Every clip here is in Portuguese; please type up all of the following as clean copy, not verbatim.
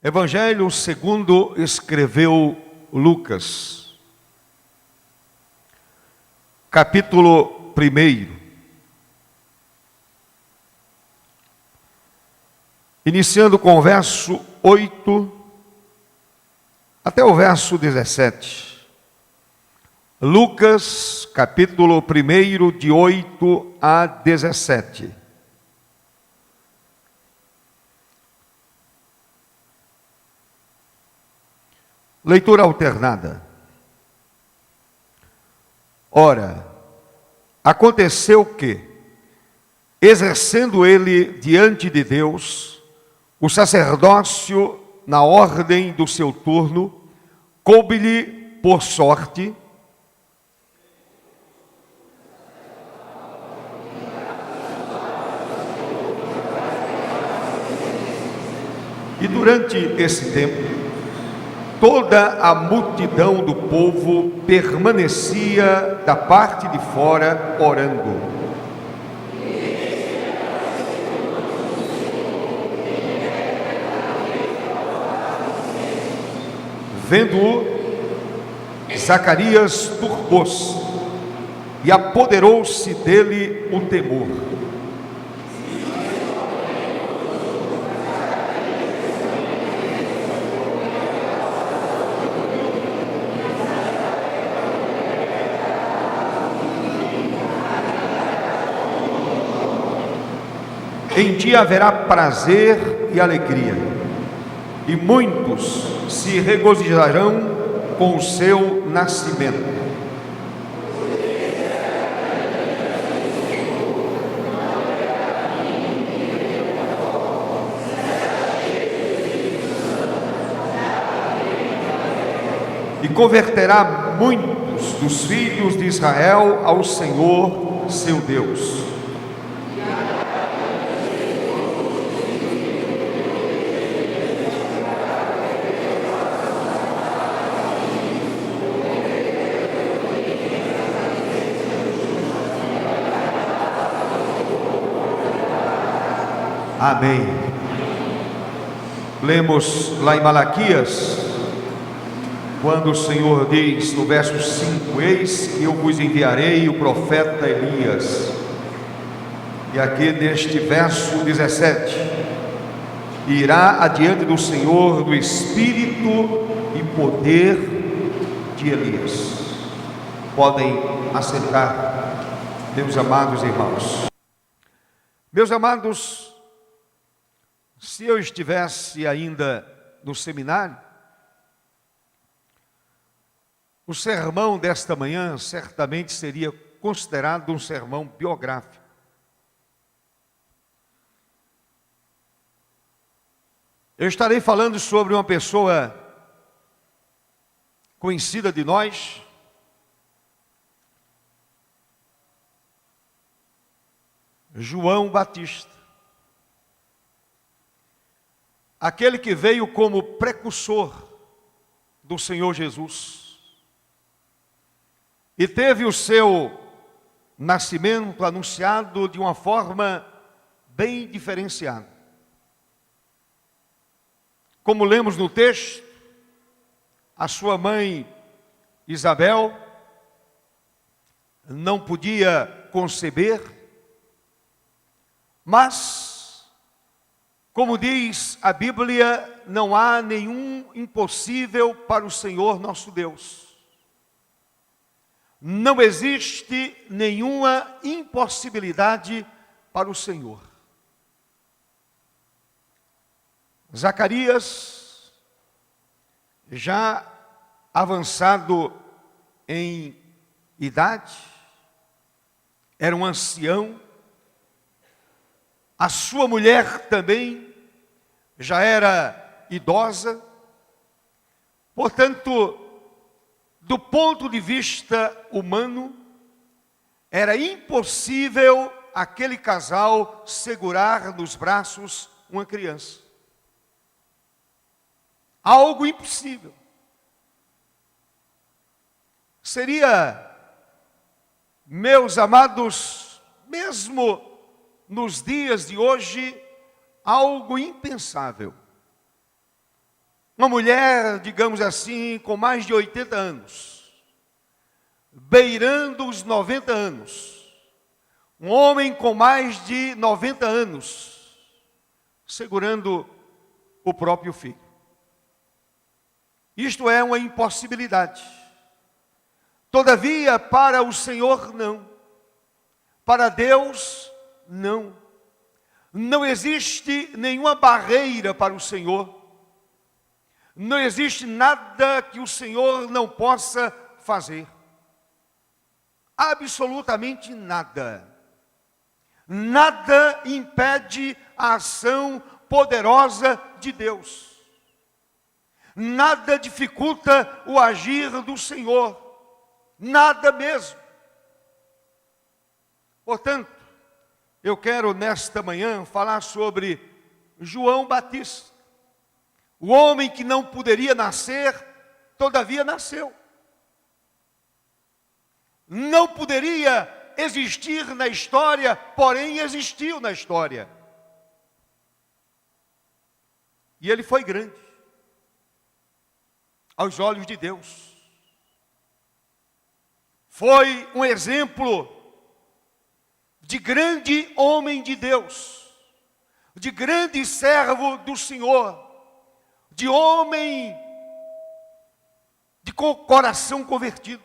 Evangelho segundo escreveu Lucas, capítulo 1, iniciando com o verso 8 até o verso 17. Lucas, capítulo 1, de 8 a 17. Leitura alternada. Ora, aconteceu que, exercendo ele diante de Deus o sacerdócio na ordem do seu turno, coube-lhe por sorte e durante esse tempo toda a multidão do povo permanecia da parte de fora orando. Vendo-o, Zacarias turbou-se e apoderou-se dele o temor. Em ti haverá prazer e alegria, e muitos se regozijarão com o seu nascimento. E converterá muitos dos filhos de Israel ao Senhor, seu Deus. Amém. Lemos lá em Malaquias, quando o Senhor diz no verso 5: Eis que eu vos enviarei o profeta Elias. E aqui neste verso 17: irá adiante do Senhor do espírito e poder de Elias. Podem assentar, meus amados irmãos. Meus amados, se eu estivesse ainda no seminário, o sermão desta manhã certamente seria considerado um sermão biográfico. Eu estarei falando sobre uma pessoa conhecida de nós, João Batista. Aquele que veio como precursor do Senhor Jesus e teve o seu nascimento anunciado de uma forma bem diferenciada. Como lemos no texto, a sua mãe Isabel não podia conceber, mas como diz a Bíblia, não há nenhum impossível para o Senhor nosso Deus. Não existe nenhuma impossibilidade para o Senhor. Zacarias, já avançado em idade, era um ancião. A sua mulher também já era idosa. Portanto, do ponto de vista humano, era impossível aquele casal segurar nos braços uma criança. Algo impossível. Seria, meus amados, mesmo nos dias de hoje, algo impensável Uma mulher, digamos assim, com mais de 80 anos, beirando os 90 anos. Um homem com mais de 90 anos, segurando o próprio filho. Isto é uma impossibilidade. Todavia, para o Senhor, não. Para Deus, não. Não existe nenhuma barreira para o Senhor. Não existe nada que o Senhor não possa fazer. Absolutamente nada. Nada impede a ação poderosa de Deus. Nada dificulta o agir do Senhor. Nada mesmo. Portanto, eu quero nesta manhã falar sobre João Batista. O homem que não poderia nascer, todavia nasceu. Não poderia existir na história, porém existiu na história. E ele foi grande aos olhos de Deus. Foi um exemplo de grande homem de Deus, de grande servo do Senhor, de homem de coração convertido,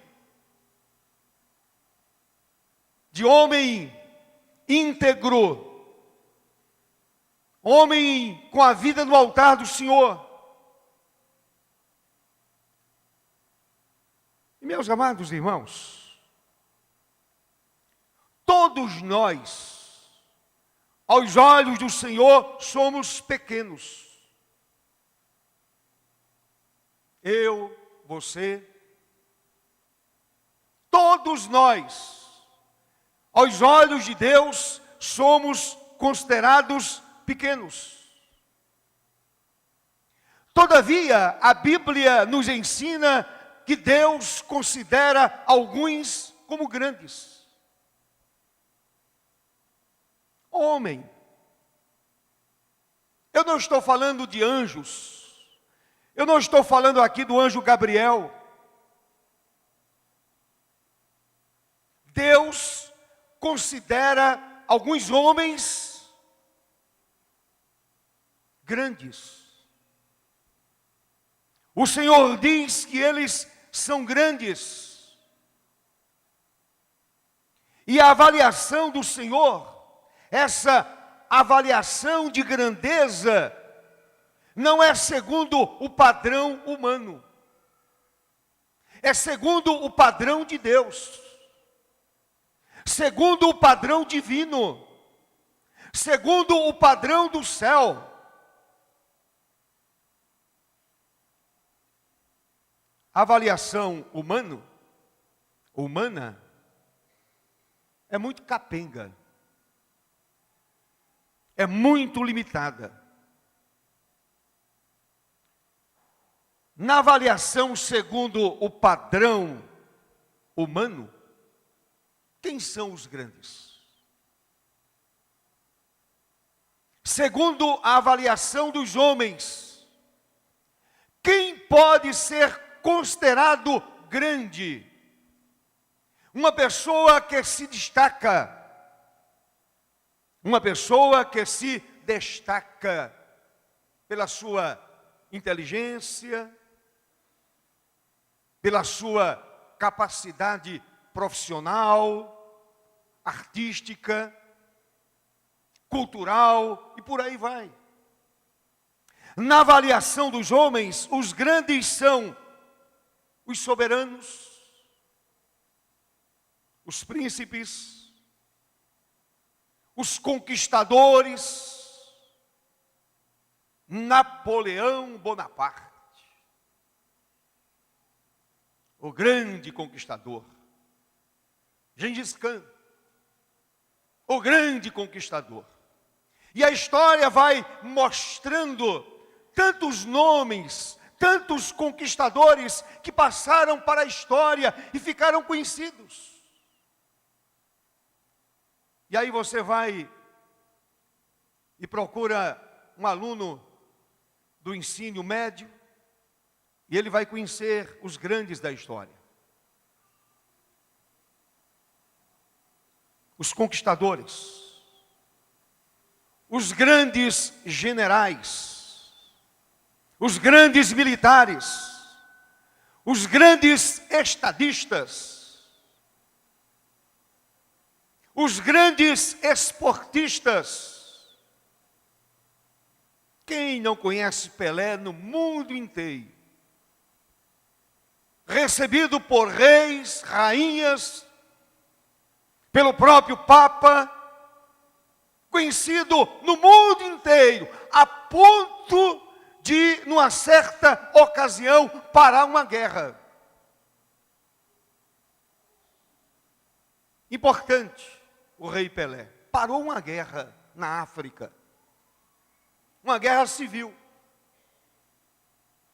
de homem íntegro, homem com a vida no altar do Senhor. E meus amados irmãos, todos nós, aos olhos do Senhor, somos pequenos. Eu, você, todos nós, aos olhos de Deus, somos considerados pequenos. Todavia, a Bíblia nos ensina que Deus considera alguns como grandes. Homem. Eu não estou falando de anjos. Eu não estou falando aqui do anjo Gabriel. Deus considera alguns homens grandes. O Senhor diz que eles são grandes. E a avaliação do Senhor, essa avaliação de grandeza, não é segundo o padrão humano. É segundo o padrão de Deus. Segundo o padrão divino. Segundo o padrão do céu. A avaliação humana, é muito capenga. É muito limitada. Na avaliação segundo o padrão humano, quem são os grandes? Segundo a avaliação dos homens, quem pode ser considerado grande? Uma pessoa que se destaca. Uma pessoa que se destaca pela sua inteligência, pela sua capacidade profissional, artística, cultural e por aí vai. Na avaliação dos homens, os grandes são os soberanos, os príncipes, os conquistadores, Napoleão Bonaparte, o grande conquistador, Gengis Khan, o grande conquistador. E a história vai mostrando tantos nomes, tantos conquistadores que passaram para a história e ficaram conhecidos. E aí você vai e procura um aluno do ensino médio, E ele vai conhecer os grandes da história. Os conquistadores, os grandes generais, os grandes militares, os grandes estadistas, os grandes esportistas. Quem não conhece Pelé no mundo inteiro? Recebido por reis, rainhas, pelo próprio Papa, conhecido no mundo inteiro, a ponto de, numa certa ocasião, parar uma guerra. Importante, o rei Pelé parou uma guerra na África, uma guerra civil.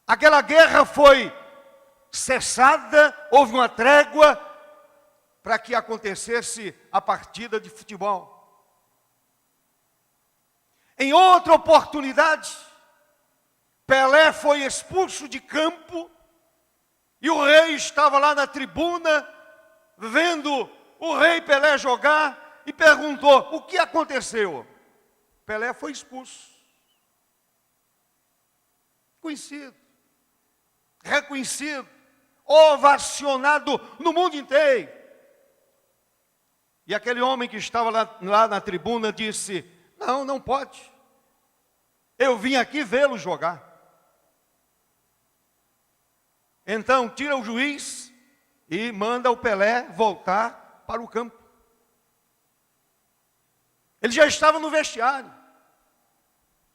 Aquela guerra foi cessada, houve uma trégua para que acontecesse a partida de futebol. Em outra oportunidade, Pelé foi expulso de campo e o rei estava lá na tribuna vendo o rei Pelé jogar e perguntou: o que aconteceu? Pelé foi expulso. Conhecido, reconhecido, ovacionado no mundo inteiro. E aquele homem que estava lá na tribuna disse: não pode. Eu vim aqui vê-lo jogar. Então tira o juiz e manda o Pelé voltar para o campo. Ele já estava no vestiário,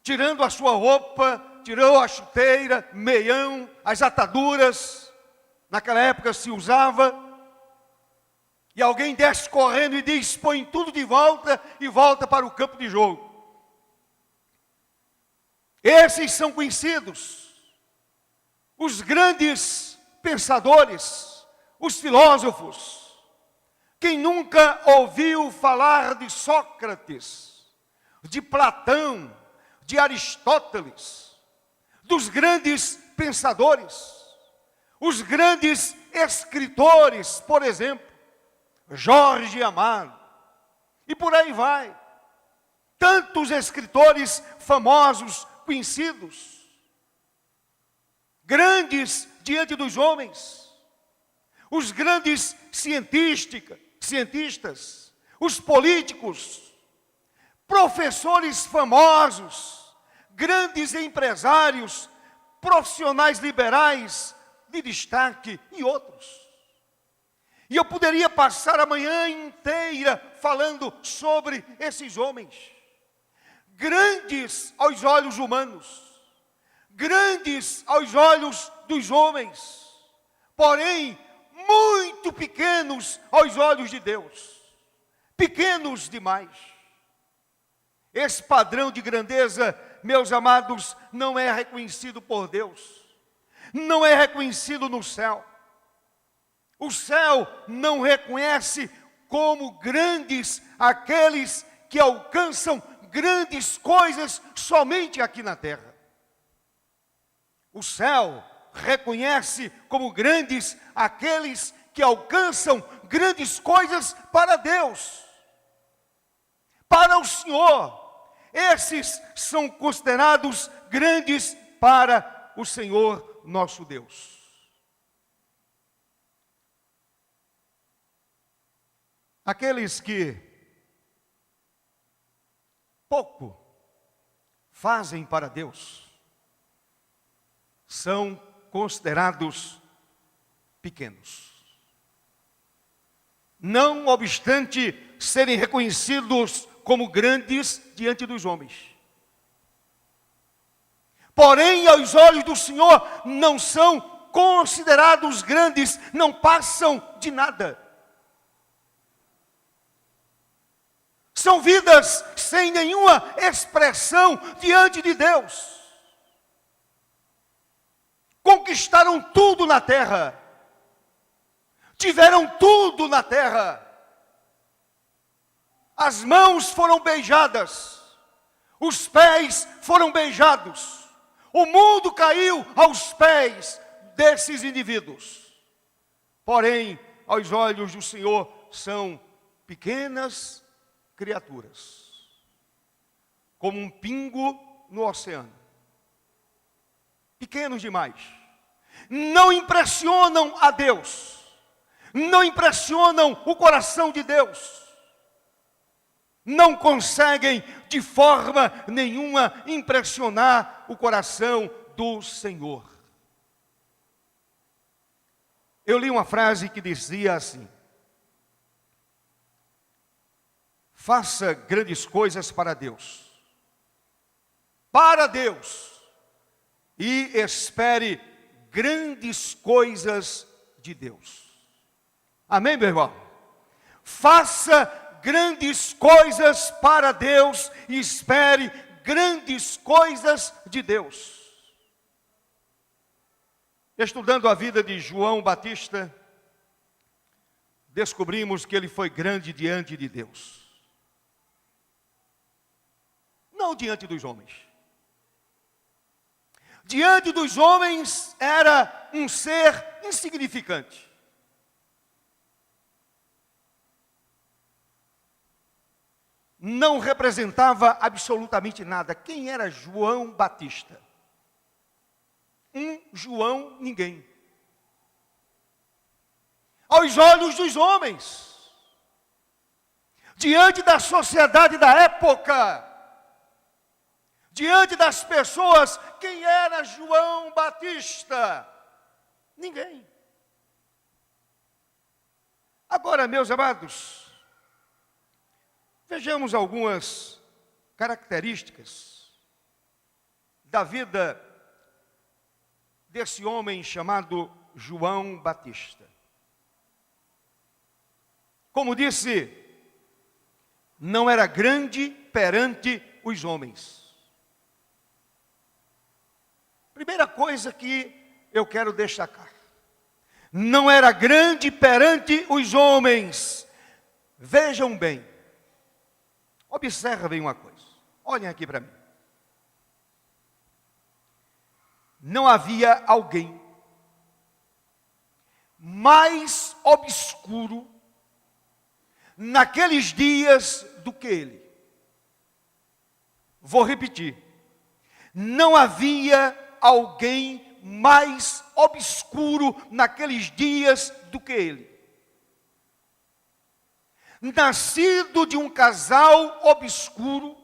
tirando a sua roupa, tirou a chuteira, meião, as ataduras. Naquela época se usava. E alguém desce correndo e diz: põe tudo de volta e volta para o campo de jogo. Esses são conhecidos, os grandes pensadores, os filósofos. Quem nunca ouviu falar de Sócrates, de Platão, de Aristóteles, dos grandes pensadores, os grandes escritores, por exemplo, Jorge Amado, e por aí vai. Tantos escritores famosos, conhecidos, grandes diante dos homens, os grandes cientistas, os políticos, professores famosos, grandes empresários, profissionais liberais de destaque e outros. E eu poderia passar a manhã inteira falando sobre esses homens, grandes aos olhos humanos, grandes aos olhos dos homens, porém muito pequenos aos olhos de Deus, pequenos demais. Esse padrão de grandeza, meus amados, não é reconhecido por Deus, não é reconhecido no céu. O céu não reconhece como grandes aqueles que alcançam grandes coisas somente aqui na terra. O céu reconhece como grandes aqueles que alcançam grandes coisas para Deus, para o Senhor. Esses são considerados grandes para o Senhor nosso Deus. Aqueles que pouco fazem para Deus são considerados pequenos. Não obstante serem reconhecidos como grandes diante dos homens. Porém, aos olhos do Senhor, não são considerados grandes, não passam de nada. São vidas sem nenhuma expressão diante de Deus. Conquistaram tudo na terra. Tiveram tudo na terra. As mãos foram beijadas. Os pés foram beijados. O mundo caiu aos pés desses indivíduos. Porém, aos olhos do Senhor, são pequenas criaturas, como um pingo no oceano. Pequenos demais. Não impressionam a Deus. Não impressionam o coração de Deus. Não conseguem de forma nenhuma impressionar o coração do Senhor. Eu li uma frase que dizia assim: faça grandes coisas para Deus. Para Deus. E espere grandes coisas de Deus. Amém, meu irmão? Faça grandes coisas para Deus e espere grandes coisas de Deus. Estudando a vida de João Batista, descobrimos que ele foi grande diante de Deus. Não diante dos homens. Diante dos homens era um ser insignificante. Não representava absolutamente nada. Quem era João Batista? Um João ninguém. Aos olhos dos homens, diante da sociedade da época, diante das pessoas, quem era João Batista? Ninguém. Agora, meus amados, vejamos algumas características da vida desse homem chamado João Batista. Como disse, não era grande perante os homens. Primeira coisa que eu quero destacar: não era grande perante os homens. Vejam bem, observem uma coisa, olhem aqui para mim. Não havia alguém mais obscuro naqueles dias do que ele. Vou repetir. Não havia alguém mais obscuro naqueles dias do que ele. Nascido de um casal obscuro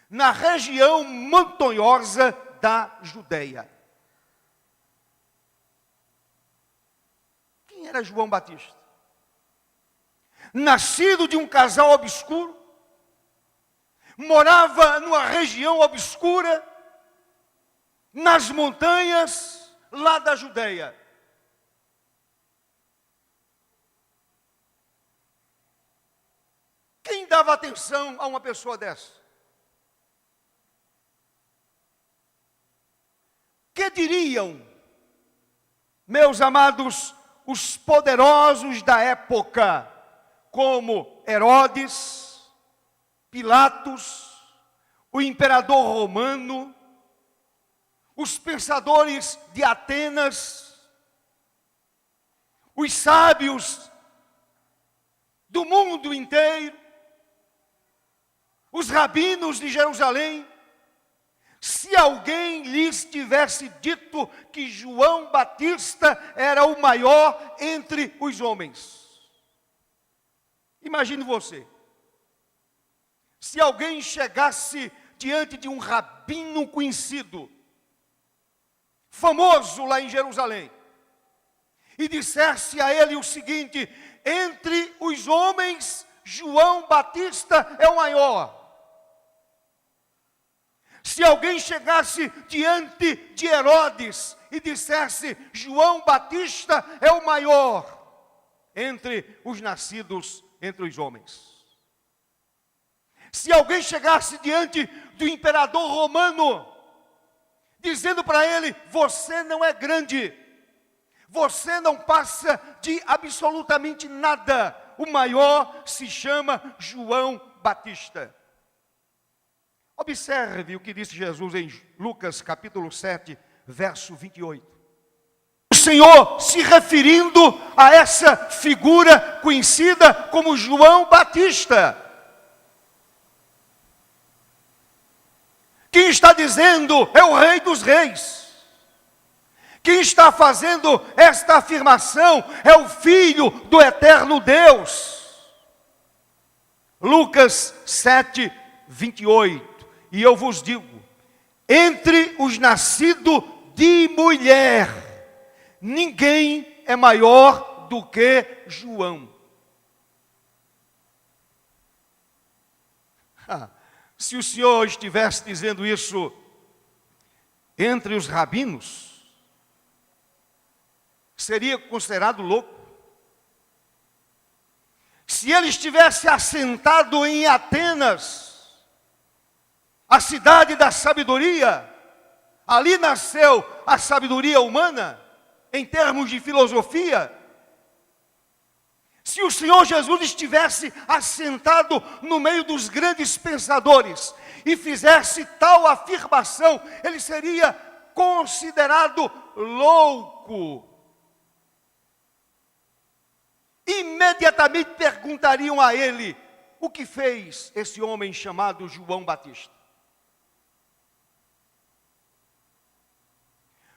na região montanhosa da Judeia. Quem era João Batista? Nascido de um casal obscuro, morava numa região obscura, nas montanhas lá da Judeia. Quem dava atenção a uma pessoa dessa? Que diriam, meus amados, os poderosos da época, como Herodes, Pilatos, o imperador romano, os pensadores de Atenas, os sábios do mundo inteiro, os rabinos de Jerusalém? Se alguém lhes tivesse dito que João Batista era o maior entre os homens. Imagine você, se alguém chegasse diante de um rabino conhecido, famoso lá em Jerusalém, e dissesse a ele o seguinte: entre os homens, João Batista é o maior. Se alguém chegasse diante de Herodes e dissesse: João Batista é o maior entre os nascidos entre os homens. Se alguém chegasse diante do imperador romano, dizendo para ele: você não é grande, você não passa de absolutamente nada, o maior se chama João Batista. Observe o que disse Jesus em Lucas capítulo 7, verso 28. O Senhor se referindo a essa figura conhecida como João Batista. Quem está dizendo é o Rei dos Reis. Quem está fazendo esta afirmação é o Filho do eterno Deus. Lucas 7, 28. E eu vos digo, entre os nascidos de mulher, ninguém é maior do que João. Se o Senhor estivesse dizendo isso entre os rabinos, seria considerado louco. Se ele estivesse assentado em Atenas, a cidade da sabedoria, ali nasceu a sabedoria humana, em termos de filosofia. Se o Senhor Jesus estivesse assentado no meio dos grandes pensadores e fizesse tal afirmação, ele seria considerado louco. Imediatamente perguntariam a ele: o que fez esse homem chamado João Batista?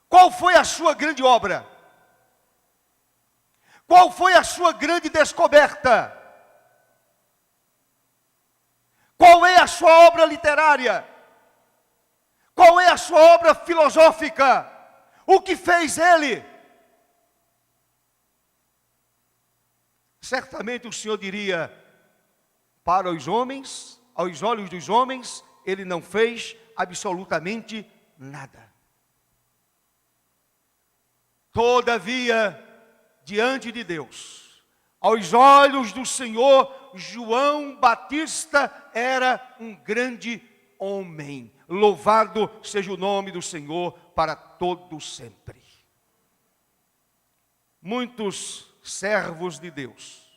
Qual foi a sua grande obra? Qual foi a sua grande descoberta? Qual é a sua obra literária? Qual é a sua obra filosófica? O que fez ele? Certamente o Senhor diria: para os homens, aos olhos dos homens, ele não fez absolutamente nada. Todavia, diante de Deus, aos olhos do Senhor, João Batista era um grande homem. Louvado seja o nome do Senhor para todo sempre. Muitos servos de Deus,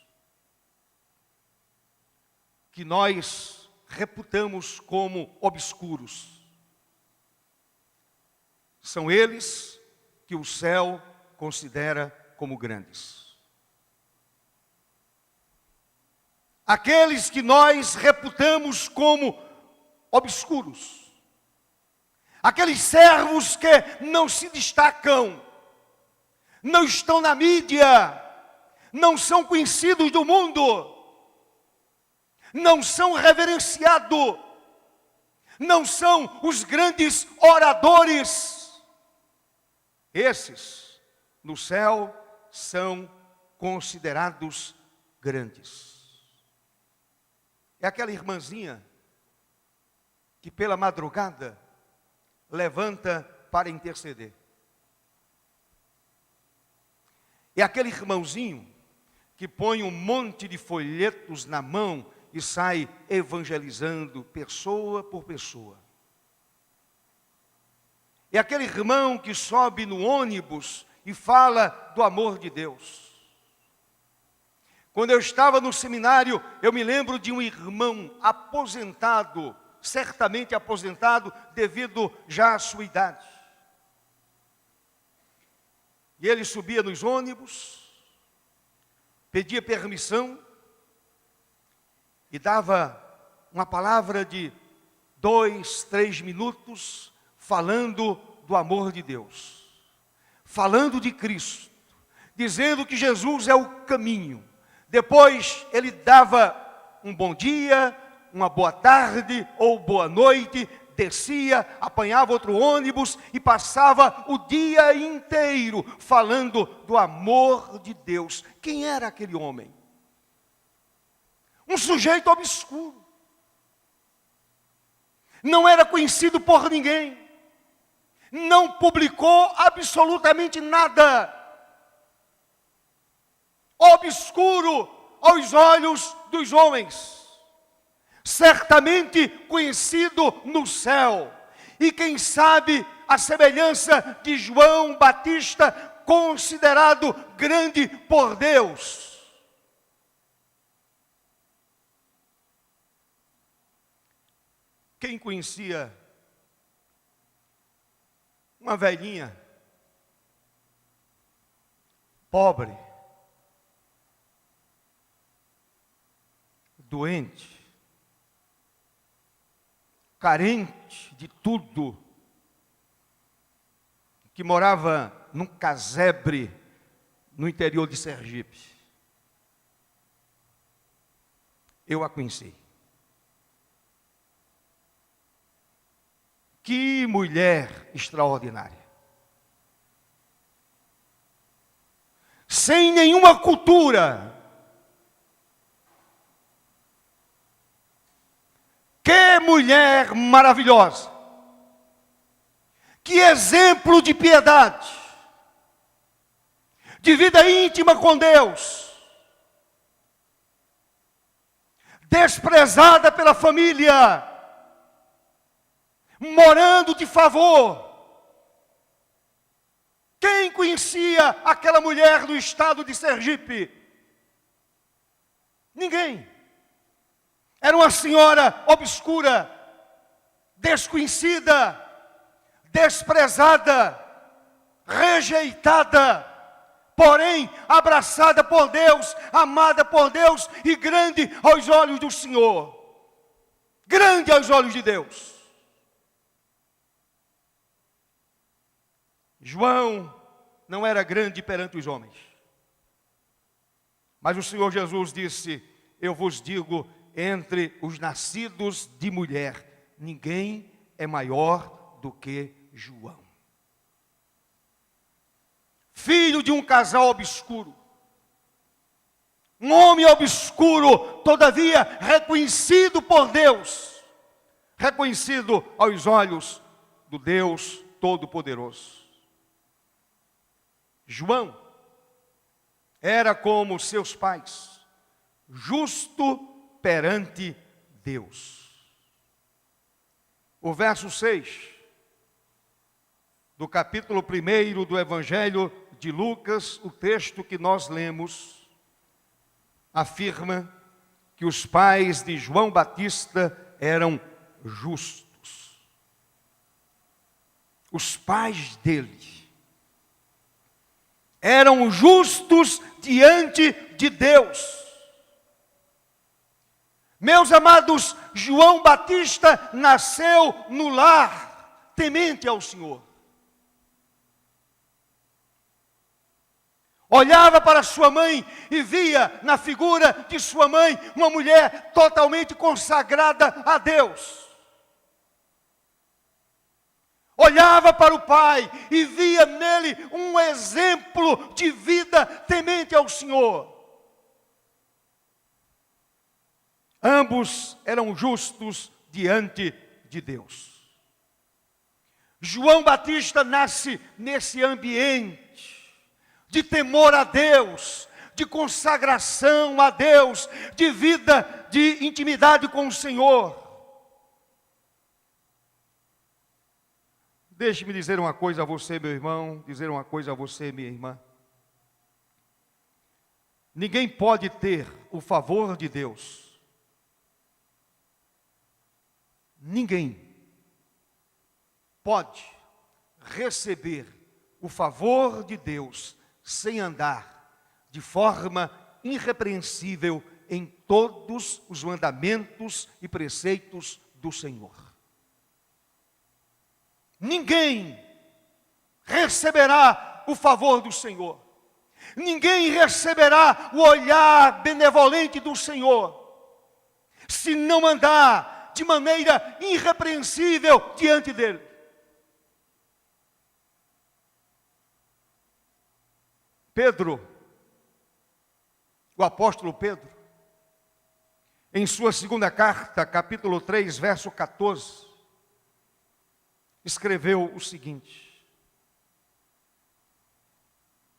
que nós reputamos como obscuros, são eles que o céu considera como grandes. Aqueles que nós reputamos como obscuros, aqueles servos que não se destacam, não estão na mídia, não são conhecidos do mundo, não são reverenciados, não são os grandes oradores. Esses, no céu, são considerados grandes. É aquela irmãzinha que pela madrugada levanta para interceder. É aquele irmãozinho que põe um monte de folhetos na mão e sai evangelizando pessoa por pessoa. É aquele irmão que sobe no ônibus e fala do amor de Deus. Quando eu estava no seminário, eu me lembro de um irmão aposentado, certamente aposentado devido já à sua idade. E ele subia nos ônibus, pedia permissão e dava uma palavra de 2, 3 minutos falando do amor de Deus, falando de Cristo, dizendo que Jesus é o caminho. Depois ele dava um bom dia, uma boa tarde ou boa noite, descia, apanhava outro ônibus e passava o dia inteiro falando do amor de Deus. Quem era aquele homem? Um sujeito obscuro. Não era conhecido por ninguém. Não publicou absolutamente nada. Obscuro aos olhos dos homens. Certamente conhecido no céu. E quem sabe a semelhança de João Batista, considerado grande por Deus. Quem conhecia uma velhinha pobre, doente, carente de tudo, que morava num casebre no interior de Sergipe. Eu a conheci. Que mulher extraordinária. Sem nenhuma cultura. Que mulher maravilhosa. Que exemplo de piedade. De vida íntima com Deus. Desprezada pela família. Morando de favor. Quem conhecia aquela mulher do estado de Sergipe? Ninguém. Era uma senhora obscura, desconhecida, desprezada, rejeitada, porém abraçada por Deus, amada por Deus e grande aos olhos do Senhor. Grande aos olhos de Deus. João não era grande perante os homens. Mas o Senhor Jesus disse: eu vos digo, entre os nascidos de mulher, ninguém é maior do que João. Filho de um casal obscuro. Um homem obscuro, todavia reconhecido por Deus. Reconhecido aos olhos do Deus Todo-Poderoso. João era como seus pais, justo perante Deus. O verso 6 do capítulo 1 do Evangelho de Lucas, o texto que nós lemos, afirma que os pais de João Batista eram justos. Os pais dele eram justos diante de Deus. Meus amados, João Batista nasceu no lar temente ao Senhor. Olhava para sua mãe e via na figura de sua mãe uma mulher totalmente consagrada a Deus. Olhava para o pai e via nele um exemplo de vida temente ao Senhor. Ambos eram justos diante de Deus. João Batista nasce nesse ambiente de temor a Deus, de consagração a Deus, de vida de intimidade com o Senhor. Deixe-me dizer uma coisa a você, meu irmão, dizer uma coisa a você, minha irmã. Ninguém pode ter o favor de Deus. Ninguém pode receber o favor de Deus sem andar de forma irrepreensível em todos os mandamentos e preceitos do Senhor. Ninguém receberá o favor do Senhor. Ninguém receberá o olhar benevolente do Senhor se não andar de maneira irrepreensível diante dele. Pedro, o apóstolo Pedro, em sua segunda carta, capítulo 3, verso 14, escreveu o seguinte: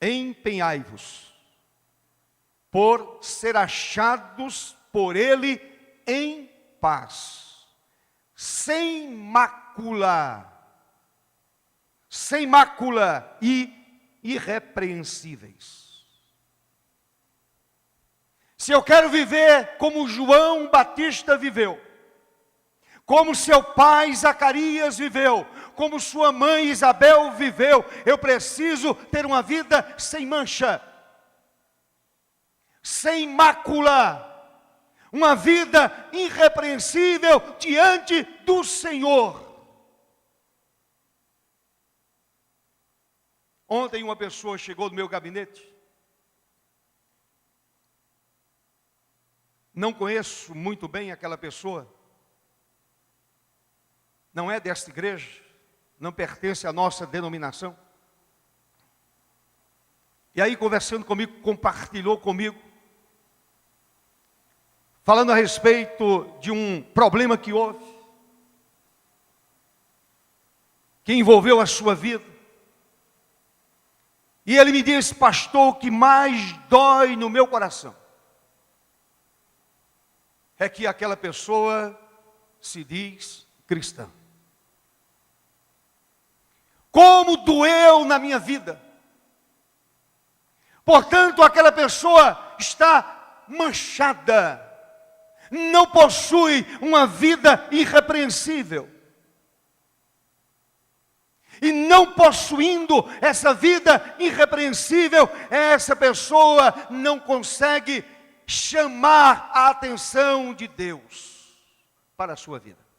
empenhai-vos por ser achados por ele em paz, sem mácula e irrepreensíveis. Se eu quero viver como João Batista viveu, como seu pai Zacarias viveu, como sua mãe Isabel viveu, eu preciso ter uma vida sem mancha, sem mácula, uma vida irrepreensível diante do Senhor. Ontem uma pessoa chegou no meu gabinete. Não conheço muito bem aquela pessoa. Não é desta igreja, não pertence à nossa denominação. E aí, conversando comigo, compartilhou comigo, falando a respeito de um problema que houve, que envolveu a sua vida. E ele me disse: pastor, o que mais dói no meu coração é que aquela pessoa se diz cristã. Como doeu na minha vida. Portanto, aquela pessoa está manchada, não possui uma vida irrepreensível. E não possuindo essa vida irrepreensível, essa pessoa não consegue chamar a atenção de Deus para a sua vida.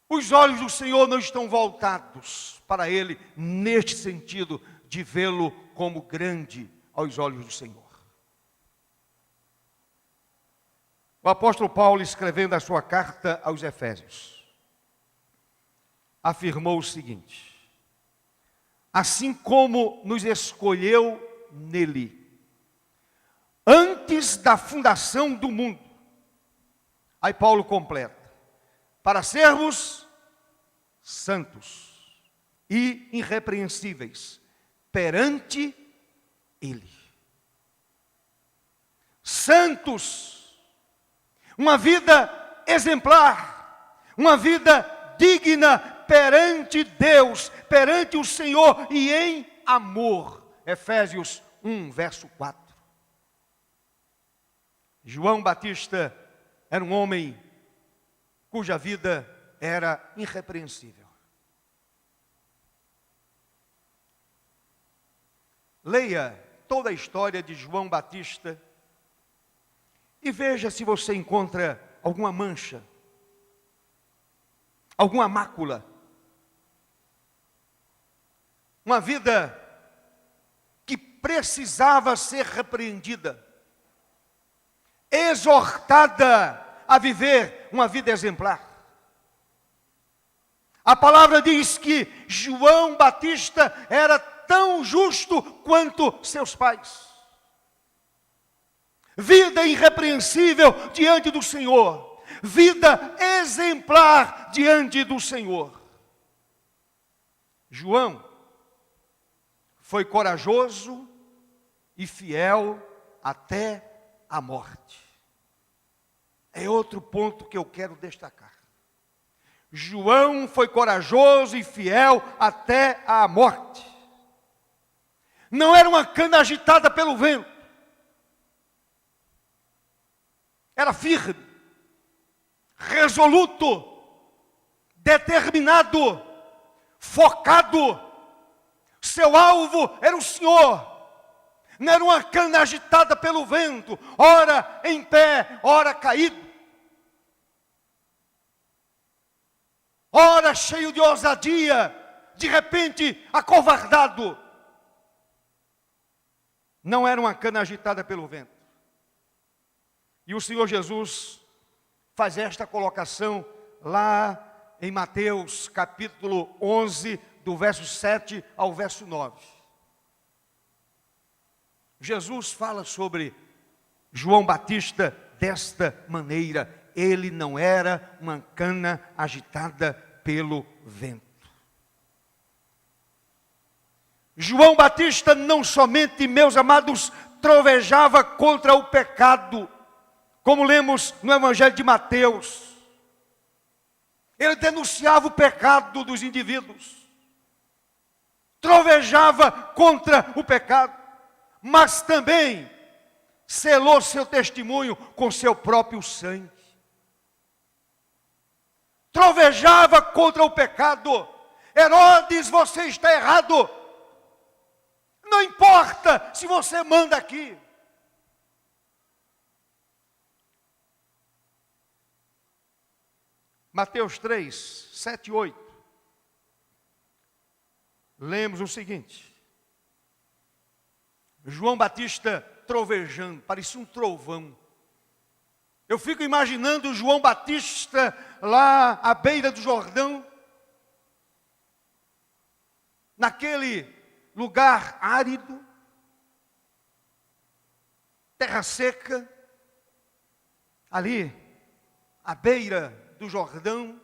Os olhos do Senhor não estão voltados para Ele neste sentido de vê-lo como grande aos olhos do Senhor. O apóstolo Paulo, escrevendo a sua carta aos Efésios, afirmou o seguinte: assim como nos escolheu nele, antes da fundação do mundo. Aí Paulo completa: para sermos santos e irrepreensíveis perante Ele. Santos, uma vida exemplar, uma vida digna perante Deus, perante o Senhor e em amor. Efésios 1, verso 4. João Batista era um homem cuja vida era irrepreensível. Leia toda a história de João Batista e veja se você encontra alguma mancha, alguma mácula. Uma vida que precisava ser repreendida, exortada a viver uma vida exemplar. A palavra diz que João Batista era tão justo quanto seus pais. Vida irrepreensível diante do Senhor. Vida exemplar diante do Senhor. João foi corajoso e fiel até a morte. É outro ponto que eu quero destacar. João foi corajoso e fiel até a morte. Não era uma cana agitada pelo vento. Era firme, resoluto, determinado, focado. Seu alvo era o Senhor. Não era uma cana agitada pelo vento, ora em pé, ora caído. Ora cheio de ousadia, de repente acovardado. Não era uma cana agitada pelo vento. E o Senhor Jesus faz esta colocação lá em Mateus capítulo 11, do verso 7 ao verso 9. Jesus fala sobre João Batista desta maneira: ele não era uma cana agitada pelo vento. João Batista não somente, meus amados, trovejava contra o pecado, como lemos no Evangelho de Mateus. Ele denunciava o pecado dos indivíduos, trovejava contra o pecado, mas também selou seu testemunho com seu próprio sangue. Trovejava contra o pecado. Herodes, você está errado. Não importa importa se você manda aqui. Mateus 3, 7 e 8. Lemos o seguinte. João Batista trovejando, parecia um trovão. Eu fico imaginando João Batista lá à beira do Jordão, naquele lugar árido, terra seca, ali, à beira do Jordão,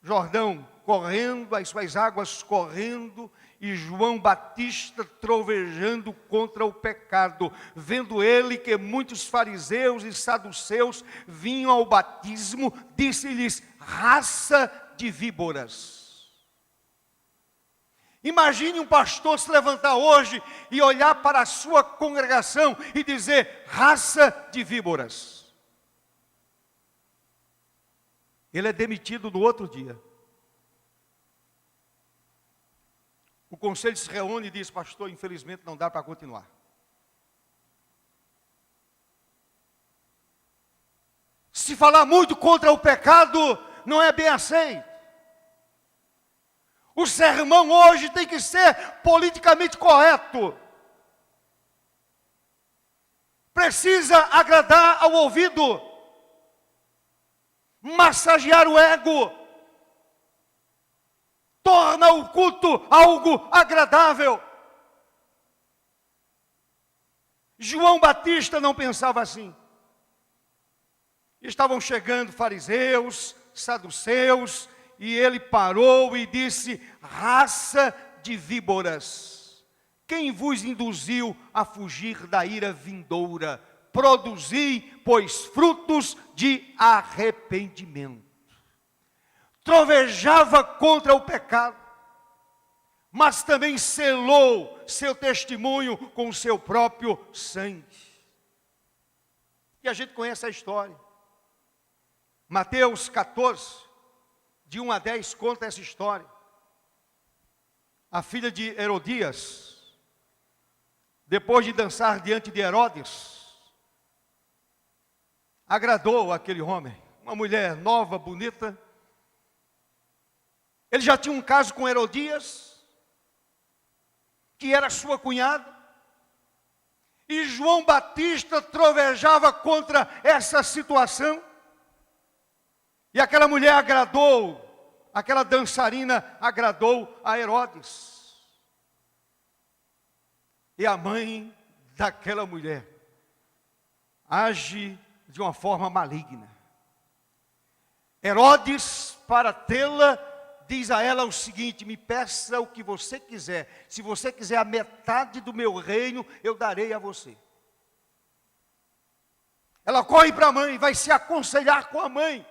Jordão correndo, as suas águas correndo, e João Batista trovejando contra o pecado, vendo ele que muitos fariseus e saduceus vinham ao batismo, disse-lhes: raça de víboras. Imagine um pastor se levantar hoje e olhar para a sua congregação e dizer: raça de víboras. Ele é demitido no outro dia. O conselho se reúne e diz: pastor, infelizmente não dá para continuar. Se falar muito contra o pecado, não é bem aceito. O sermão hoje tem que ser politicamente correto. Precisa agradar ao ouvido, massagear o ego, torna o culto algo agradável. João Batista não pensava assim. Estavam chegando fariseus, saduceus, e ele parou e disse: raça de víboras, quem vos induziu a fugir da ira vindoura? Produzi, pois, frutos de arrependimento. Trovejava contra o pecado, mas também selou seu testemunho com o seu próprio sangue. E a gente conhece a história. Mateus 14, de 1 a 10, conta essa história. A filha de Herodias, depois de dançar diante de Herodes, agradou aquele homem, uma mulher nova, bonita. Ele já tinha um caso com Herodias, que era sua cunhada, e João Batista trovejava contra essa situação, e aquela mulher agradou, aquela dançarina agradou a Herodes. E a mãe daquela mulher age de uma forma maligna. Herodes, para tê-la, diz a ela o seguinte: me peça o que você quiser. Se você quiser a metade do meu reino, eu darei a você. Ela corre para a mãe, vai se aconselhar com a mãe.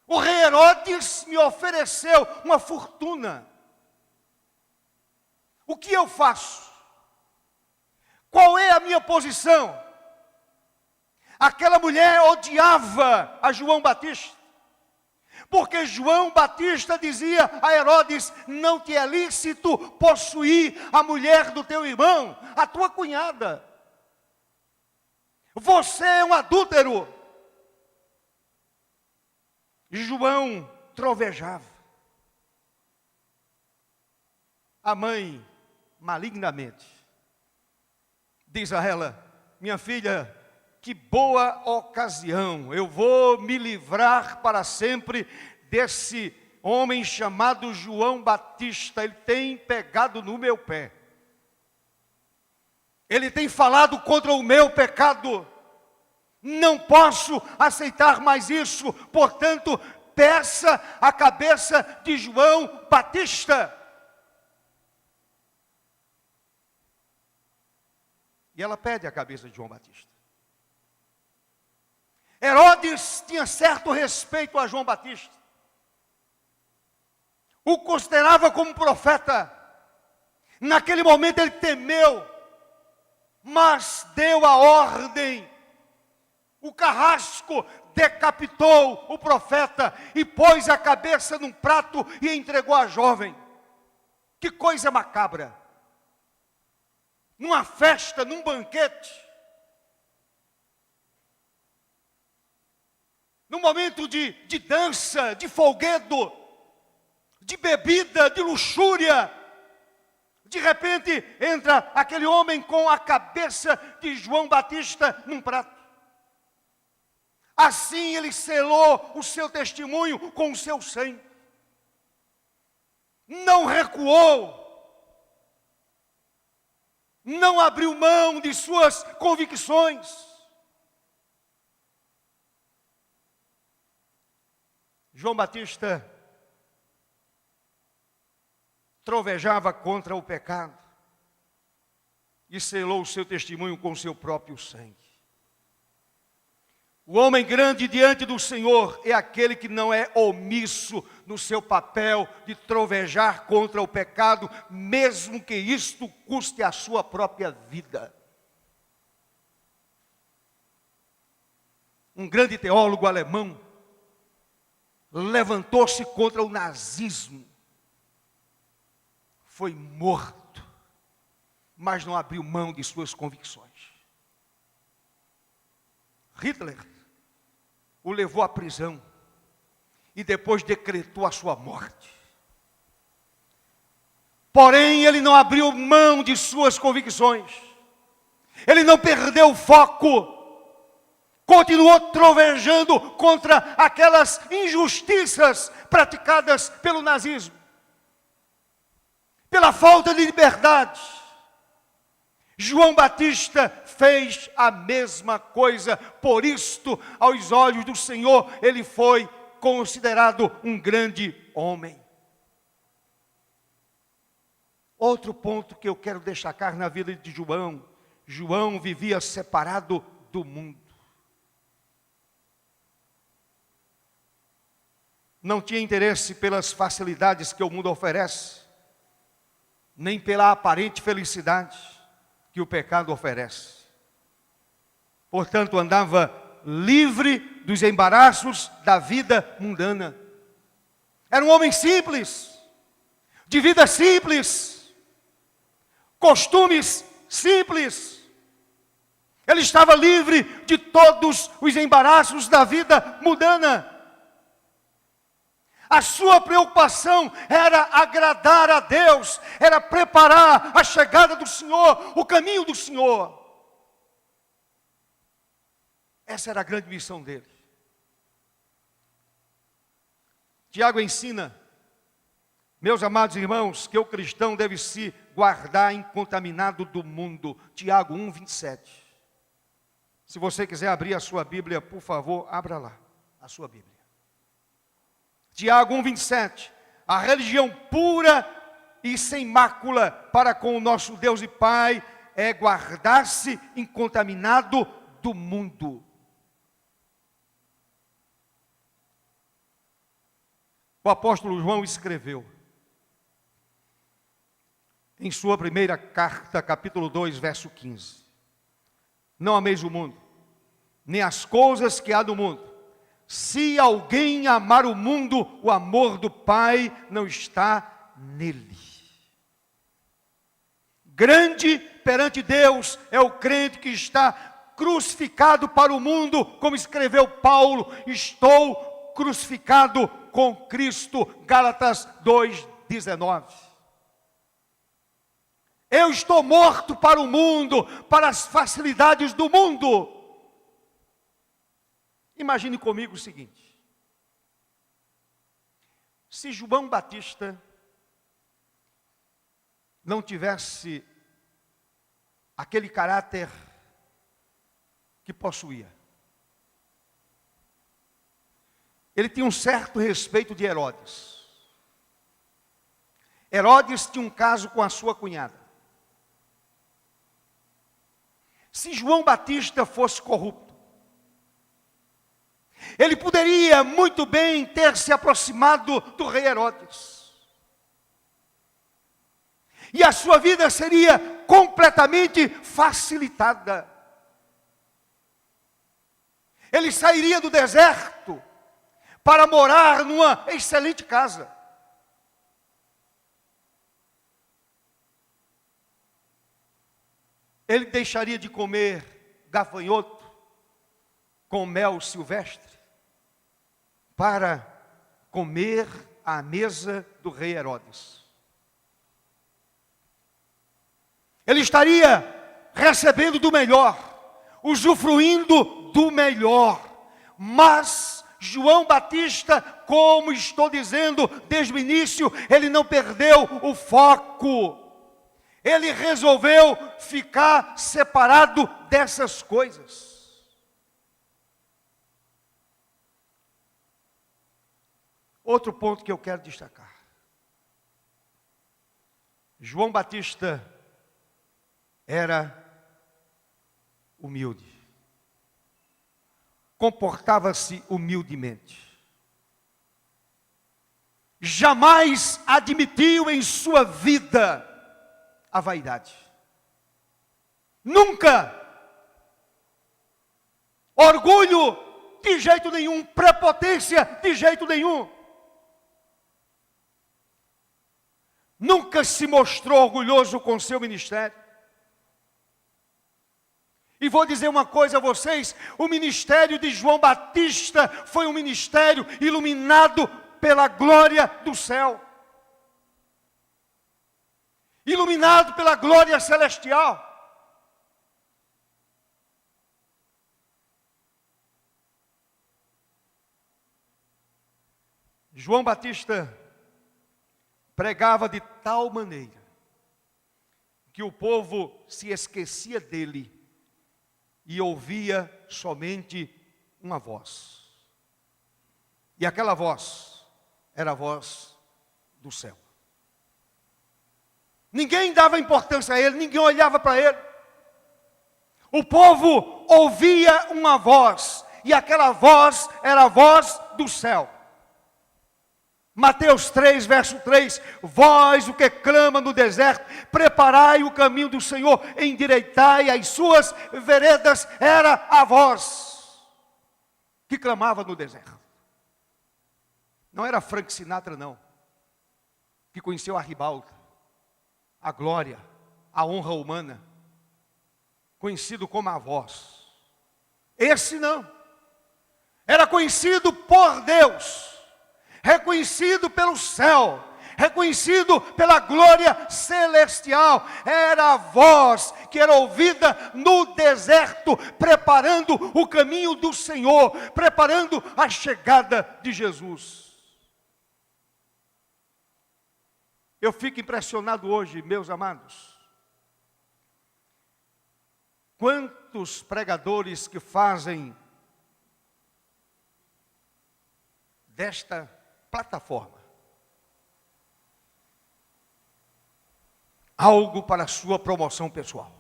O rei Herodes me ofereceu uma fortuna. O que eu faço? Qual é a minha posição? Aquela mulher odiava a João Batista, porque João Batista dizia a Herodes: não te é lícito possuir a mulher do teu irmão, a tua cunhada. Você é um adúltero. João trovejava. A mãe, malignamente, diz a ela: minha filha, que boa ocasião, eu vou me livrar para sempre desse homem chamado João Batista. Ele tem pegado no meu pé, ele tem falado contra o meu pecado, não posso aceitar mais isso, portanto, peça a cabeça de João Batista. E ela pede a cabeça de João Batista. Herodes tinha certo respeito a João Batista, o considerava como profeta. Naquele momento ele temeu, mas deu a ordem. O carrasco decapitou o profeta e pôs a cabeça num prato e entregou à jovem. Que coisa macabra! numa festa, num banquete, num momento de dança, de folguedo, de bebida, de luxúria, de repente entra aquele homem com a cabeça de João Batista num prato. Assim ele selou o seu testemunho com o seu sangue. Não recuou, não abriu mão de suas convicções. João Batista trovejava contra o pecado e selou o seu testemunho com o seu próprio sangue. O homem grande diante do Senhor é aquele que não é omisso no seu papel de trovejar contra o pecado, mesmo que isto custe a sua própria vida. Um grande teólogo alemão levantou-se contra o nazismo. Foi morto, mas não abriu mão de suas convicções. Hitler o levou à prisão e depois decretou a sua morte. Porém, ele não abriu mão de suas convicções. Ele não perdeu o foco. Continuou trovejando contra aquelas injustiças praticadas pelo nazismo, pela falta de liberdade. João Batista fez a mesma coisa. Por isto, aos olhos do Senhor, ele foi considerado um grande homem. Outro ponto que eu quero destacar na vida de João: João vivia separado do mundo. Não tinha interesse pelas facilidades que o mundo oferece, nem pela aparente felicidade que o pecado oferece. Portanto, andava livre dos embaraços da vida mundana. Era um homem simples, de vida simples, costumes simples. Ele estava livre de todos os embaraços da vida mundana. A sua preocupação era agradar a Deus, era preparar a chegada do Senhor, o caminho do Senhor. Essa era a grande missão dele. Tiago ensina, meus amados irmãos, que o cristão deve se guardar incontaminado do mundo. Tiago 1:27. Se você quiser abrir a sua Bíblia, por favor, abra lá a sua Bíblia. Tiago 1:27, a religião pura e sem mácula para com o nosso Deus e Pai é guardar-se incontaminado do mundo. O apóstolo João escreveu em sua primeira carta, capítulo 2, verso 15: não ameis o mundo, nem as coisas que há no mundo. Se alguém amar o mundo, o amor do Pai não está nele. Grande perante Deus é o crente que está crucificado para o mundo, como escreveu Paulo: estou crucificado com Cristo. Gálatas 2:19. Eu estou morto para o mundo, para as facilidades do mundo. Imagine comigo o seguinte: se João Batista não tivesse aquele caráter que possuía, ele tinha um certo respeito de Herodes. Herodes tinha um caso com a sua cunhada. Se João Batista fosse corrupto, ele poderia muito bem ter se aproximado do rei Herodes. E a sua vida seria completamente facilitada. Ele sairia do deserto para morar numa excelente casa. ele deixaria de comer gafanhoto com mel silvestre para comer à mesa do rei Herodes. Ele estaria recebendo do melhor, usufruindo do melhor. Mas João Batista, como estou dizendo desde o início, ele não perdeu o foco. Ele resolveu ficar separado dessas coisas. Outro ponto que eu quero destacar. João Batista era humilde. Comportava-se humildemente. Jamais admitiu em sua vida a vaidade. Nunca. Orgulho, de jeito nenhum. Prepotência, de jeito nenhum. Nunca se mostrou orgulhoso com seu ministério. E vou dizer uma coisa a vocês, o ministério de João Batista foi um ministério iluminado pela glória do céu. Iluminado pela glória celestial. João Batista pregava de tal maneira que o povo se esquecia dele e ouvia somente uma voz. E aquela voz era a voz do céu. Ninguém dava importância a ele, ninguém olhava para ele. O povo ouvia uma voz, e aquela voz era a voz do céu. Mateus 3, verso 3, vós o que clama no deserto, preparai o caminho do Senhor, endireitai as suas veredas, era a voz que clamava no deserto. Não era Frank Sinatra não, que conheceu a ribalta, a glória, a honra humana, conhecido como a voz. Esse não, era conhecido por Deus, reconhecido pelo céu, reconhecido pela glória celestial. Era a voz que era ouvida no deserto, preparando o caminho do Senhor, preparando a chegada de Jesus. Eu fico impressionado hoje, meus amados. Quantos pregadores que fazem desta plataforma algo para a sua promoção pessoal,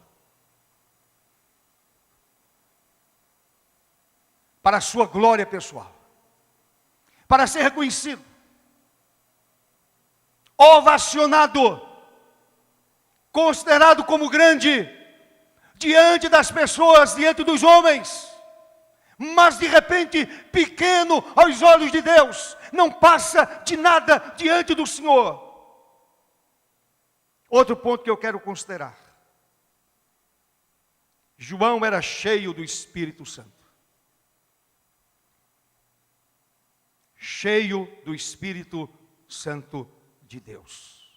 para a sua glória pessoal, para ser reconhecido, ovacionado, considerado como grande diante das pessoas, diante dos homens, mas de repente pequeno aos olhos de Deus, não passa de nada diante do Senhor. Outro ponto que eu quero considerar. João era cheio do Espírito Santo. Cheio do Espírito Santo de Deus.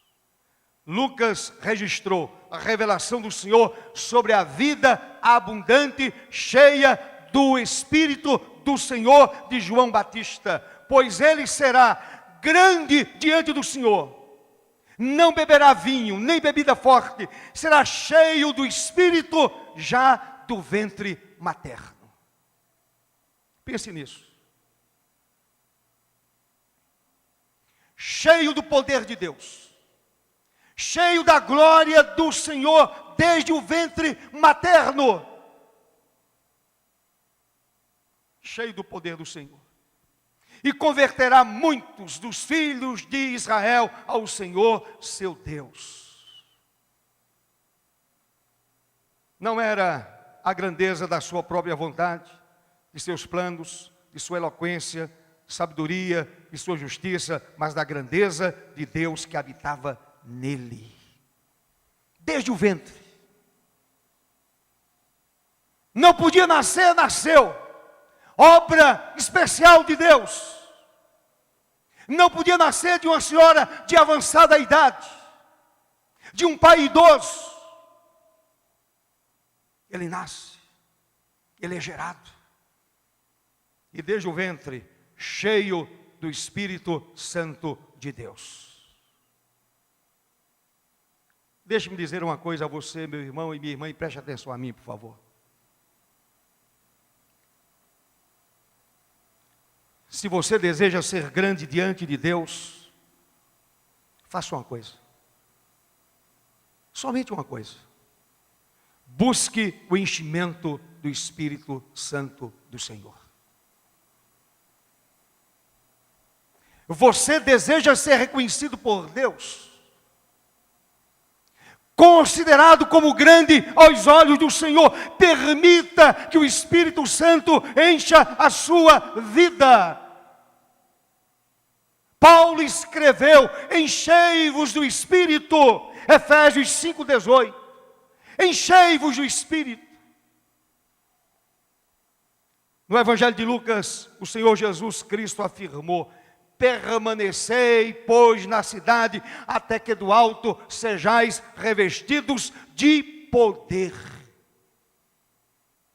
Lucas registrou a revelação do Senhor sobre a vida abundante, cheia do Espírito do Senhor de João Batista. Pois ele será grande diante do Senhor. Não beberá vinho, nem bebida forte. Será cheio do Espírito já do ventre materno. Pense nisso. Cheio do poder de Deus. Cheio da glória do Senhor desde o ventre materno. Cheio do poder do Senhor. E converterá muitos dos filhos de Israel ao Senhor, seu Deus. Não era a grandeza da sua própria vontade, de seus planos, de sua eloquência, sabedoria e sua justiça, mas da grandeza de Deus que habitava nele. Desde o ventre. Não podia nascer, nasceu. Obra especial de Deus. Não podia nascer de uma senhora de avançada idade, de um pai idoso. Ele nasce, ele é gerado, e desde o ventre, cheio do Espírito Santo de Deus. Deixe-me dizer uma coisa a você, meu irmão e minha irmã, e preste atenção a mim, por favor. Se você deseja ser grande diante de Deus, faça uma coisa. Somente uma coisa. Busque o enchimento do Espírito Santo do Senhor. Você deseja ser reconhecido por Deus, considerado como grande aos olhos do Senhor. Permita que o Espírito Santo encha a sua vida. Paulo escreveu: enchei-vos do Espírito, Efésios 5,18. Enchei-vos do Espírito. No Evangelho de Lucas, o Senhor Jesus Cristo afirmou: permanecei, pois, na cidade, até que do alto sejais revestidos de poder.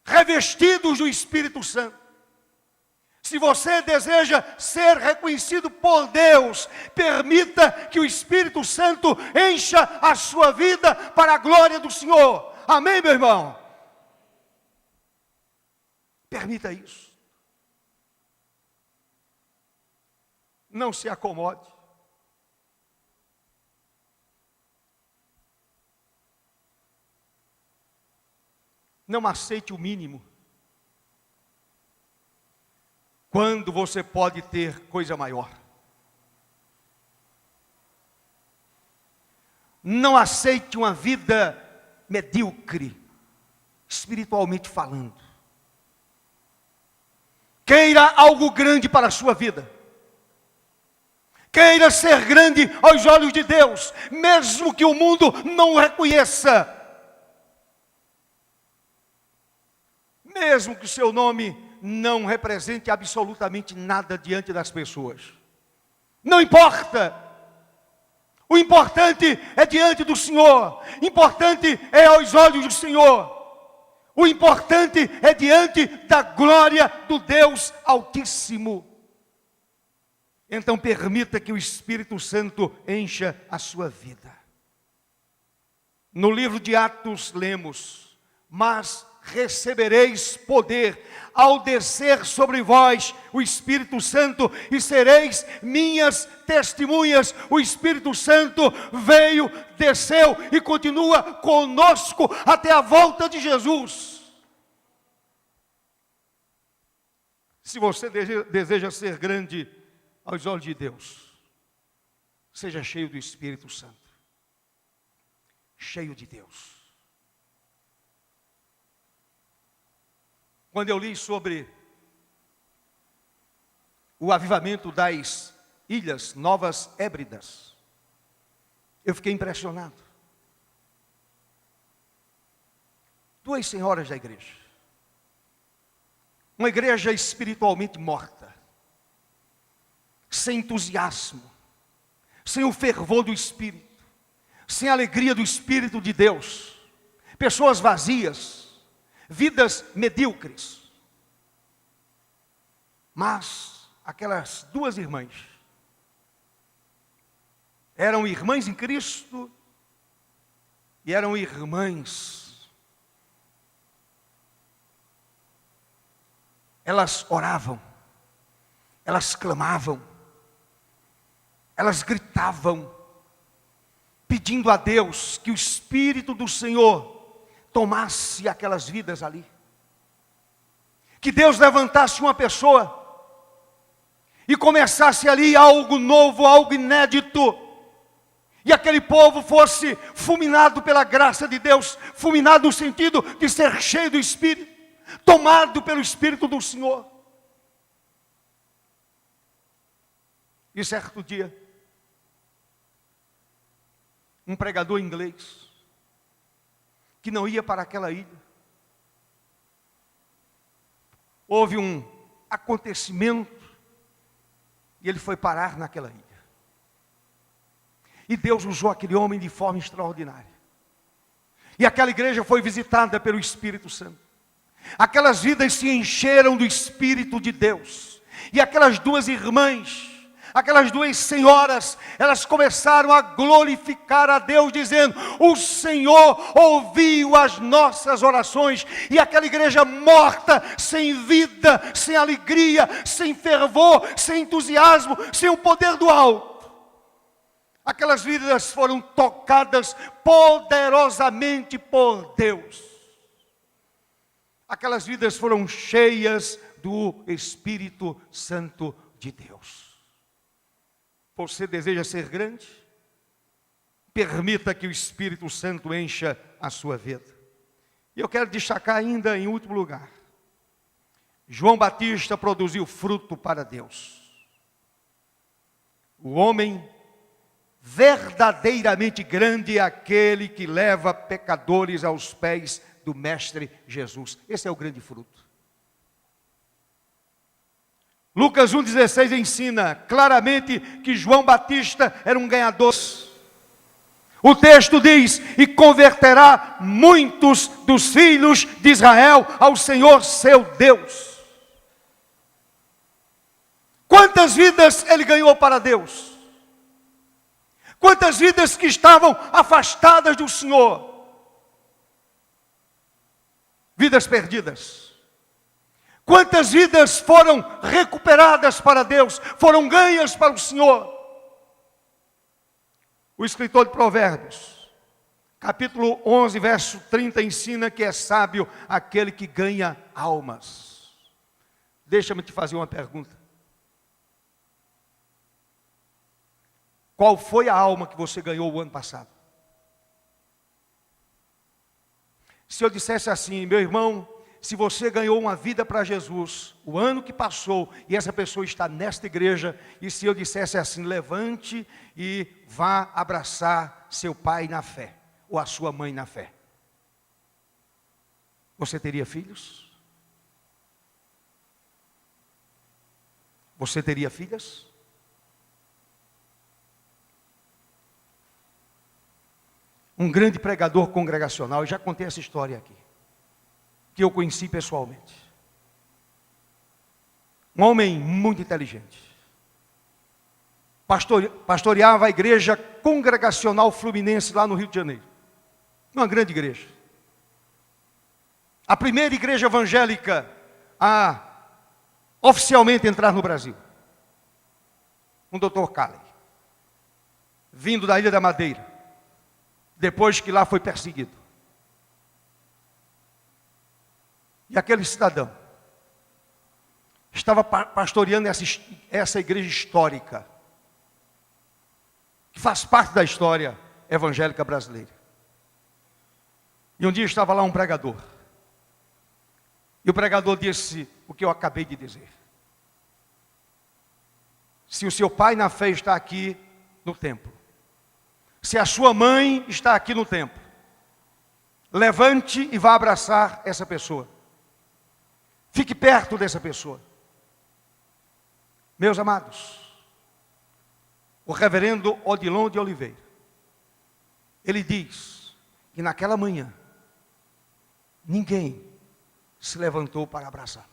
Revestidos do Espírito Santo. Se você deseja ser reconhecido por Deus, permita que o Espírito Santo encha a sua vida para a glória do Senhor. Amém, meu irmão? Permita isso. Não se acomode. Não aceite o mínimo, quando você pode ter coisa maior. Não aceite uma vida medíocre, espiritualmente falando. Queira algo grande para a sua vida. Queira ser grande aos olhos de Deus, mesmo que o mundo não o reconheça. Mesmo que o seu nome não represente absolutamente nada diante das pessoas. Não importa. O importante é diante do Senhor. Importante é aos olhos do Senhor. O importante é diante da glória do Deus Altíssimo. Então permita que o Espírito Santo encha a sua vida. No livro de Atos lemos: mas recebereis poder ao descer sobre vós o Espírito Santo, e sereis minhas testemunhas. O Espírito Santo veio, desceu e continua conosco até a volta de Jesus. Se você deseja ser grande aos olhos de Deus, seja cheio do Espírito Santo. Cheio de Deus. Quando eu li sobre o avivamento das Ilhas Novas Hébridas, eu fiquei impressionado. Duas senhoras da igreja. Uma igreja espiritualmente morta, sem entusiasmo, sem o fervor do Espírito, sem a alegria do Espírito de Deus. Pessoas vazias, vidas medíocres. Mas aquelas duas irmãs eram irmãs em Cristo e eram irmãs. Elas oravam, elas clamavam, elas gritavam, pedindo a Deus que o Espírito do Senhor tomasse aquelas vidas ali. Que Deus levantasse uma pessoa e começasse ali algo novo, algo inédito. E aquele povo fosse fulminado pela graça de Deus, fulminado no sentido de ser cheio do Espírito, tomado pelo Espírito do Senhor. E certo dia, um pregador inglês, que não ia para aquela ilha, houve um acontecimento e ele foi parar naquela ilha. E Deus usou aquele homem de forma extraordinária. E aquela igreja foi visitada pelo Espírito Santo. Aquelas vidas se encheram do Espírito de Deus. E aquelas duas irmãs, aquelas duas senhoras, elas começaram a glorificar a Deus, dizendo: o Senhor ouviu as nossas orações. E aquela igreja morta, sem vida, sem alegria, sem fervor, sem entusiasmo, sem o poder do alto, aquelas vidas foram tocadas poderosamente por Deus. Aquelas vidas foram cheias do Espírito Santo de Deus. Você deseja ser grande? Permita que o Espírito Santo encha a sua vida. E eu quero destacar ainda em último lugar: João Batista produziu fruto para Deus. O homem verdadeiramente grande é aquele que leva pecadores aos pés do Mestre Jesus. Esse é o grande fruto. Lucas 1,16 ensina claramente que João Batista era um ganhador. O texto diz: e converterá muitos dos filhos de Israel ao Senhor seu Deus. Quantas vidas ele ganhou para Deus? Quantas vidas que estavam afastadas do Senhor? Vidas perdidas. Quantas vidas foram recuperadas para Deus, foram ganhas para o Senhor? O escritor de Provérbios, capítulo 11, verso 30, ensina que é sábio aquele que ganha almas. Deixa-me te fazer uma pergunta. Qual foi a alma que você ganhou o ano passado? Se eu dissesse assim: meu irmão, se você ganhou uma vida para Jesus o ano que passou, e essa pessoa está nesta igreja, e se eu dissesse assim: levante e vá abraçar seu pai na fé, ou a sua mãe na fé, você teria filhos? Você teria filhas? Um grande pregador congregacional, eu já contei essa história aqui, que eu conheci pessoalmente. Um homem muito inteligente. Pastoreava a igreja congregacional fluminense lá no Rio de Janeiro. Uma grande igreja. A primeira igreja evangélica a oficialmente entrar no Brasil. Um Dr. Calley, vindo da Ilha da Madeira, depois que lá foi perseguido. E aquele cidadão estava pastoreando essa igreja histórica, que faz parte da história evangélica brasileira. E um dia estava lá um pregador. E o pregador disse o que eu acabei de dizer. Se o seu pai na fé está aqui no templo, se a sua mãe está aqui no templo, levante e vá abraçar essa pessoa. Fique perto dessa pessoa. Meus amados, o reverendo Odilon de Oliveira, ele diz que naquela manhã, ninguém se levantou para abraçar.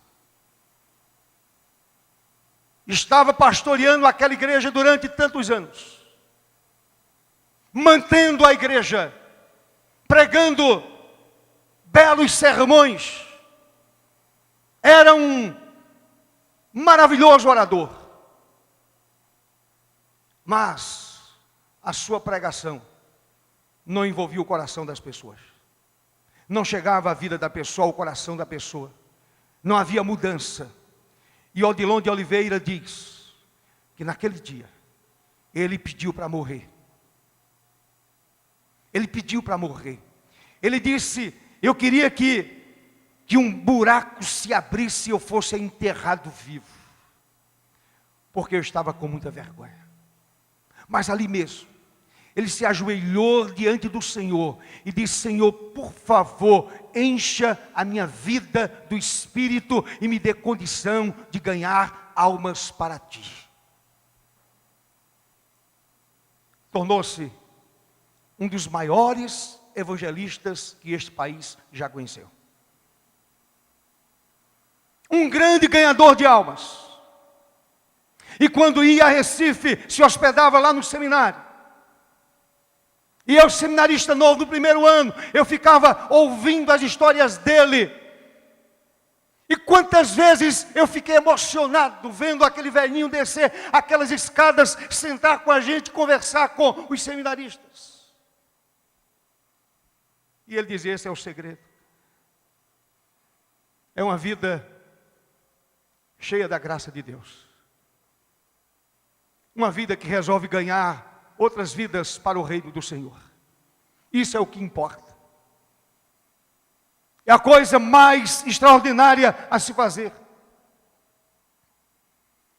Estava pastoreando aquela igreja durante tantos anos, mantendo a igreja, pregando belos sermões. Era um maravilhoso orador. Mas a sua pregação não envolvia o coração das pessoas. Não chegava a vida da pessoa ao coração da pessoa. Não havia mudança. E Odilon de Oliveira diz que naquele dia ele pediu para morrer. Ele pediu para morrer. Ele disse: eu queria que um buraco se abrisse e eu fosse enterrado vivo, porque eu estava com muita vergonha. Mas ali mesmo, ele se ajoelhou diante do Senhor e disse: Senhor, por favor, encha a minha vida do Espírito e me dê condição de ganhar almas para ti. Tornou-se um dos maiores evangelistas que este país já conheceu. Um grande ganhador de almas. E quando ia a Recife, se hospedava lá no seminário. E eu, seminarista novo, no primeiro ano, eu ficava ouvindo as histórias dele. E quantas vezes eu fiquei emocionado vendo aquele velhinho descer aquelas escadas, sentar com a gente, conversar com os seminaristas. E ele dizia, esse é o segredo. É uma vida cheia da graça de Deus. Uma vida que resolve ganhar outras vidas para o reino do Senhor. Isso é o que importa. É a coisa mais extraordinária a se fazer.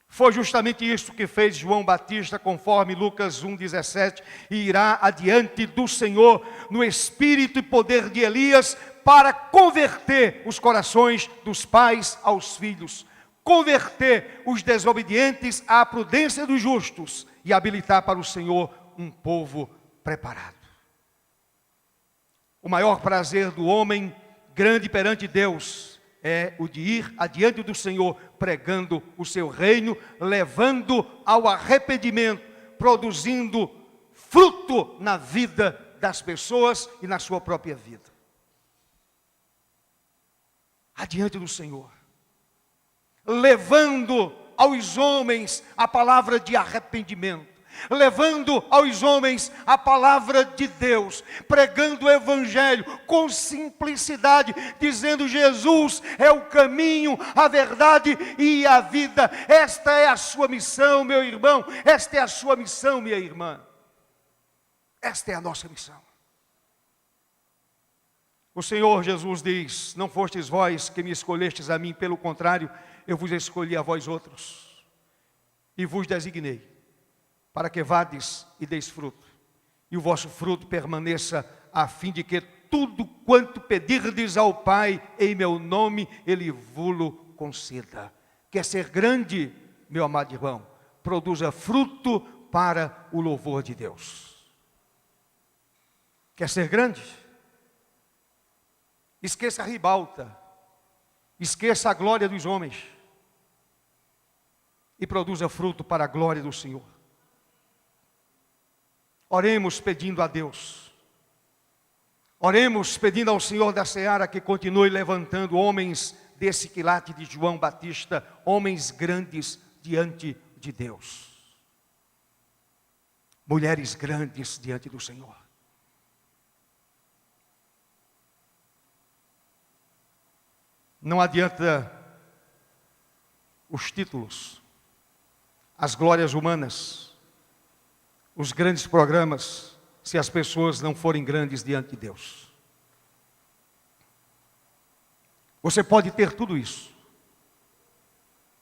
Foi justamente isso que fez João Batista, conforme Lucas 1,17, e irá adiante do Senhor no espírito e poder de Elias para converter os corações dos pais aos filhos, converter os desobedientes à prudência dos justos e habilitar para o Senhor um povo preparado. O maior prazer do homem grande perante Deus é o de ir adiante do Senhor, pregando o seu reino, levando ao arrependimento, produzindo fruto na vida das pessoas e na sua própria vida. Adiante do Senhor, levando aos homens a palavra de arrependimento, levando aos homens a palavra de Deus, pregando o evangelho com simplicidade, dizendo Jesus é o caminho, a verdade e a vida. Esta é a sua missão, meu irmão, esta é a sua missão, minha irmã. Esta é a nossa missão. O Senhor Jesus diz, não fostes vós que me escolhestes a mim, pelo contrário, eu vos escolhi a vós outros, e vos designei, para que vades e deis fruto, e o vosso fruto permaneça, a fim de que tudo quanto pedirdes ao Pai em meu nome, Ele vos conceda. Quer ser grande, meu amado irmão, produza fruto para o louvor de Deus. Quer ser grande? Esqueça a ribalta, esqueça a glória dos homens, e produza fruto para a glória do Senhor. Oremos pedindo a Deus, oremos pedindo ao Senhor da Seara que continue levantando homens desse quilate de João Batista, homens grandes diante de Deus, mulheres grandes diante do Senhor. Não adianta os títulos, as glórias humanas, os grandes programas, se as pessoas não forem grandes diante de Deus. Você pode ter tudo isso,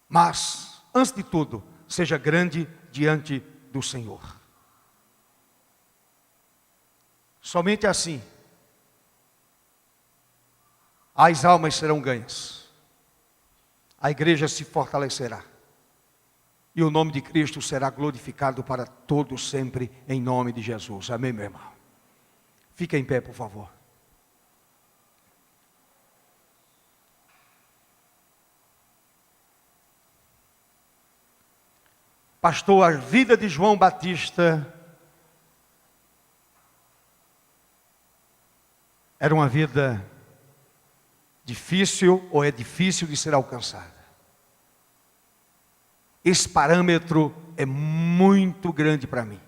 mas, antes de tudo, seja grande diante do Senhor. Somente assim, as almas serão ganhas, a igreja se fortalecerá, e o nome de Cristo será glorificado para todos sempre, em nome de Jesus. Amém, meu irmão? Fique em pé, por favor. Pastor, a vida de João Batista era uma vida difícil, ou é difícil de ser alcançada. Esse parâmetro é muito grande para mim.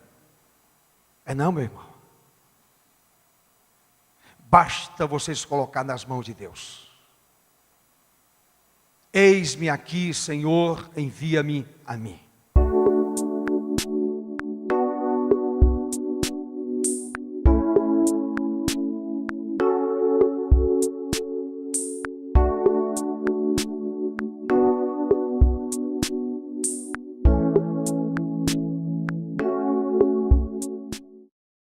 É não, meu irmão? Basta você se colocar nas mãos de Deus. Eis-me aqui, Senhor, envia-me a mim.